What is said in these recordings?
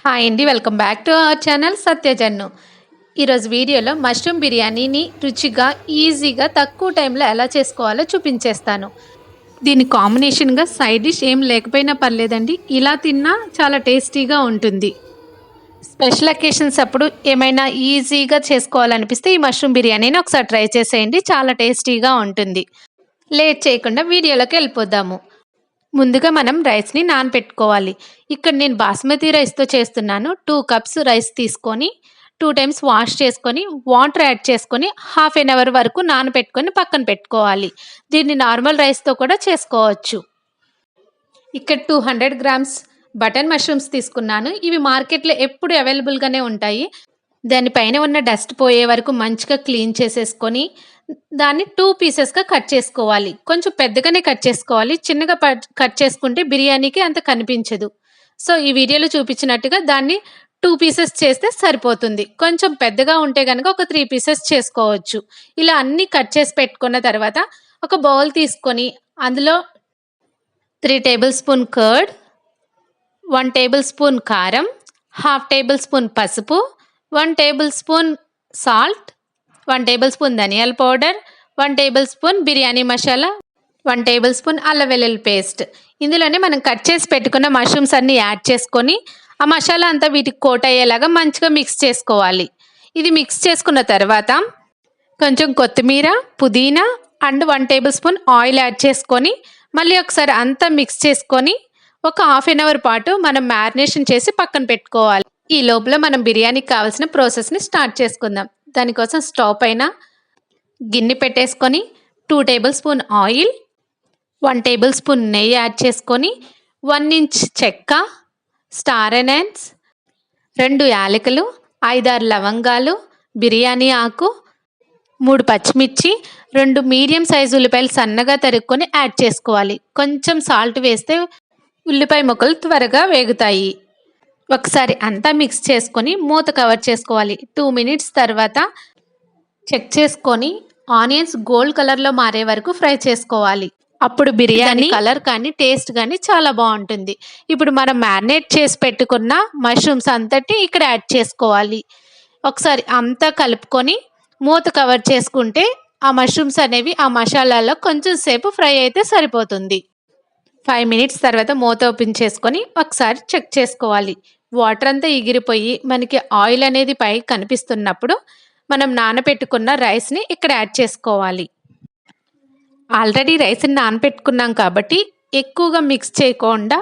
Hi అండి. Welcome back to our channel Satyajannu. ఈరోజు వీడియోలో మష్రూమ్ బిర్యానీని రుచిగా, ఈజీగా, తక్కువ టైంలో ఎలా చేసుకోవాలో చూపించేస్తాను. దీని కాంబినేషన్‌గా సైడ్ డిష్ ఏం లేకపోయినా పర్లేదండి. ఇలా తిన్నా చాలా టేస్టీగా ఉంటుంది. స్పెషల్ అకేషన్స్ అప్పుడు ఏమైనా ఈజీగా చేసుకోవాలనిపిస్తే ఈ మష్రూమ్ బిర్యానీని ఒకసారి ట్రై చేసేయండి. చాలా టేస్టీగా ఉంటుంది. లేట్ చేయకుండా వీడియోలోకి వెళ్ళిపోదాము. ముందుగా మనం రైస్‌ని నానపెట్టుకోవాలి. ఇక్కడ నేను బాస్మతి రైస్‌తో చేస్తున్నాను. 2 కప్స్ రైస్ తీసుకొని 2 టైమ్స్ వాష్ చేసుకొని, వాటర్ యాడ్ చేసుకొని హాఫ్ ఎన్ అవర్ వరకు నానపెట్టుకొని పక్కన పెట్టుకోవాలి. దీన్ని నార్మల్ రైస్‌తో కూడా చేసుకోవచ్చు. ఇక్కడ 200 గ్రామ్స్ బటన్ మష్రూమ్స్ తీసుకున్నాను. ఇవి మార్కెట్‌లో ఎప్పుడు అవైలబుల్‌గానే ఉంటాయి. దానిపైన ఉన్న డస్ట్ పోయే వరకు మంచిగా క్లీన్ చేసేసుకొని, దాన్ని 2 పీసెస్‌గా కట్ చేసుకోవాలి. కొంచెం పెద్దగానే కట్ చేసుకోవాలి. చిన్నగా కట్ చేసుకుంటే బిర్యానీకి అంత కనిపించదు. సో, ఈ వీడియోలో చూపించినట్టుగా దాన్ని 2 పీసెస్ చేస్తే సరిపోతుంది. కొంచెం పెద్దగా ఉంటే గనక ఒక 3 పీసెస్ చేసుకోవచ్చు. ఇలా అన్నీ కట్ చేసి పెట్టుకున్న తర్వాత ఒక బౌల్ తీసుకొని అందులో 3 tablespoon curd, 1 tablespoon కారం, హాఫ్ టేబుల్ స్పూన్ పసుపు, 1 tablespoon salt, 1 tablespoon ధనియాల powder, 1 tablespoon biryani masala, 1 tablespoon అల్లం వెల్లుల్లి పేస్ట్. ఇందులోనే మనం కట్ చేసి పెట్టుకున్న మష్రూమ్స్ అన్నీ యాడ్ చేసుకొని, ఆ మసాలా అంతా వీటికి కోట్ అయ్యేలాగా మంచిగా మిక్స్ చేసుకోవాలి. ఇది మిక్స్ చేసుకున్న తర్వాత కొంచెం కొత్తిమీర, పుదీనా and 1 table spoon oil add చేసుకొని, మళ్ళీ ఒకసారి అంతా మిక్స్ చేసుకొని, ఒక హాఫ్ ఎన్ అవర్ పాటు మనం మ్యారినేషన్ చేసి పక్కన పెట్టుకోవాలి. ఈ లోపల మనం బిర్యానీకి కావాల్సిన ప్రాసెస్‌ని స్టార్ట్ చేసుకుందాం. దానికోసం స్టవ్ పైన గిన్నె పెట్టేసుకొని 2 table spoon oil, 1 table spoon నెయ్యి యాడ్ చేసుకొని, 1 ఇంచ్ చెక్క, స్టార్ ఎనెన్స్, 2 యాలకులు, 5, 6 లవంగాలు, బిర్యానీ ఆకు, 3 పచ్చిమిర్చి, 2 మీడియం సైజు ఉల్లిపాయలు సన్నగా తరుక్కొని యాడ్ చేసుకోవాలి. కొంచెం సాల్ట్ వేస్తే ఉల్లిపాయ ముక్కలు త్వరగా వేగుతాయి. ఒకసారి అంతా మిక్స్ చేసుకొని మూత కవర్ చేసుకోవాలి. 2 మినిట్స్ తర్వాత చెక్ చేసుకొని ఆనియన్స్ గోల్డ్ కలర్‌లో మారే వరకు ఫ్రై చేసుకోవాలి. అప్పుడు బిర్యానీ కలర్ కానీ, టేస్ట్ కానీ చాలా బావుంటుంది. ఇప్పుడు మనం మ్యారినేట్ చేసి పెట్టుకున్న మష్రూమ్స్ అంతటిని ఇక్కడ యాడ్ చేసుకోవాలి. ఒకసారి అంతా కలుపుకొని మూత కవర్ చేసుకుంటే ఆ మష్రూమ్స్ అనేవి ఆ మసాలాలో కొంచెం సేపు ఫ్రై అయితే సరిపోతుంది. 5 మినిట్స్ తర్వాత మూత ఓపెన్ చేసుకొని ఒకసారి చెక్ చేసుకోవాలి. వాటర్ అంతా ఎగిరిపోయి మనకి ఆయిల్ అనేది పైకి కనిపిస్తున్నప్పుడు మనం నానబెట్టుకున్న రైస్‌ని ఇక్కడ యాడ్ చేసుకోవాలి. ఆల్రెడీ రైస్‌ని నానబెట్టుకున్నాం కాబట్టి ఎక్కువగా మిక్స్ చేయకుండా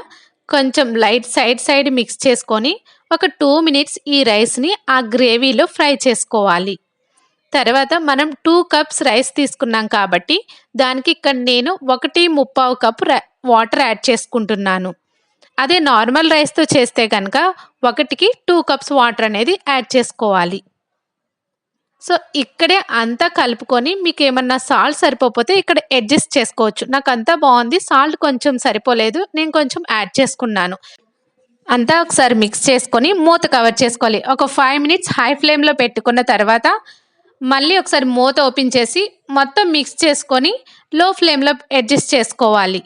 కొంచెం లైట్ సైడ్ మిక్స్ చేసుకొని ఒక 2 మినిట్స్ ఈ రైస్‌ని ఆ గ్రేవీలో ఫ్రై చేసుకోవాలి. తర్వాత మనం 2 కప్స్ రైస్ తీసుకున్నాం కాబట్టి దానికి ఇక్కడ నేను 1.25 కప్ వాటర్ యాడ్ చేసుకుంటున్నాను. అదే నార్మల్ రైస్‌తో చేస్తే గనక 1కి 2 కప్స్ వాటర్ అనేది యాడ్ చేసుకోవాలి. సో, ఇక్కడే అంతా కలుపుకొని మీకేమన్నా సాల్ట్ సరిపోకపోతే ఇక్కడ అడ్జస్ట్ చేసుకోవచ్చు. నాకంతా బావుంది. సాల్ట్ కొంచెం సరిపోలేదు. నేను కొంచెం యాడ్ చేసుకున్నాను. అంతా ఒకసారి మిక్స్ చేసుకొని మూత కవర్ చేసుకోవాలి. ఒక 5 మినిట్స్ హై ఫ్లేమ్‌లో పెట్టుకున్న తర్వాత మళ్ళీ ఒకసారి మూత ఓపెన్ చేసి మొత్తం మిక్స్ చేసుకొని లో ఫ్లేమ్‌లో అడ్జస్ట్ చేసుకోవాలి.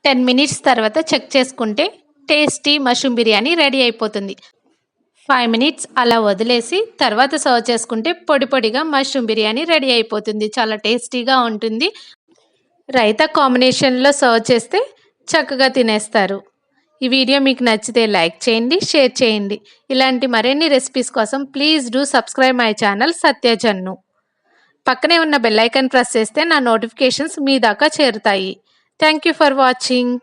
10 మినిట్స్ తర్వాత చెక్ చేసుకుంటే టేస్టీ మష్రూమ్ బిర్యానీ రెడీ అయిపోతుంది. 5 మినిట్స్ అలా వదిలేసి తర్వాత సర్వ్ చేసుకుంటే పొడి పొడిగా మష్రూమ్ బిర్యానీ రెడీ అయిపోతుంది. చాలా టేస్టీగా ఉంటుంది. రైతా కాంబినేషన్‌లో సర్వ్ చేస్తే చక్కగా తినేస్తారు. ఈ వీడియో మీకు నచ్చితే లైక్ చేయండి, షేర్ చేయండి. ఇలాంటి మరిన్ని రెసిపీస్ కోసం please do subscribe my channel Satyajannu. పక్కనే ఉన్న బెల్ ఐకాన్ ప్రెస్ చేస్తే నా నోటిఫికేషన్స్ మీ దాకా చేరుతాయి. Thank you for watching.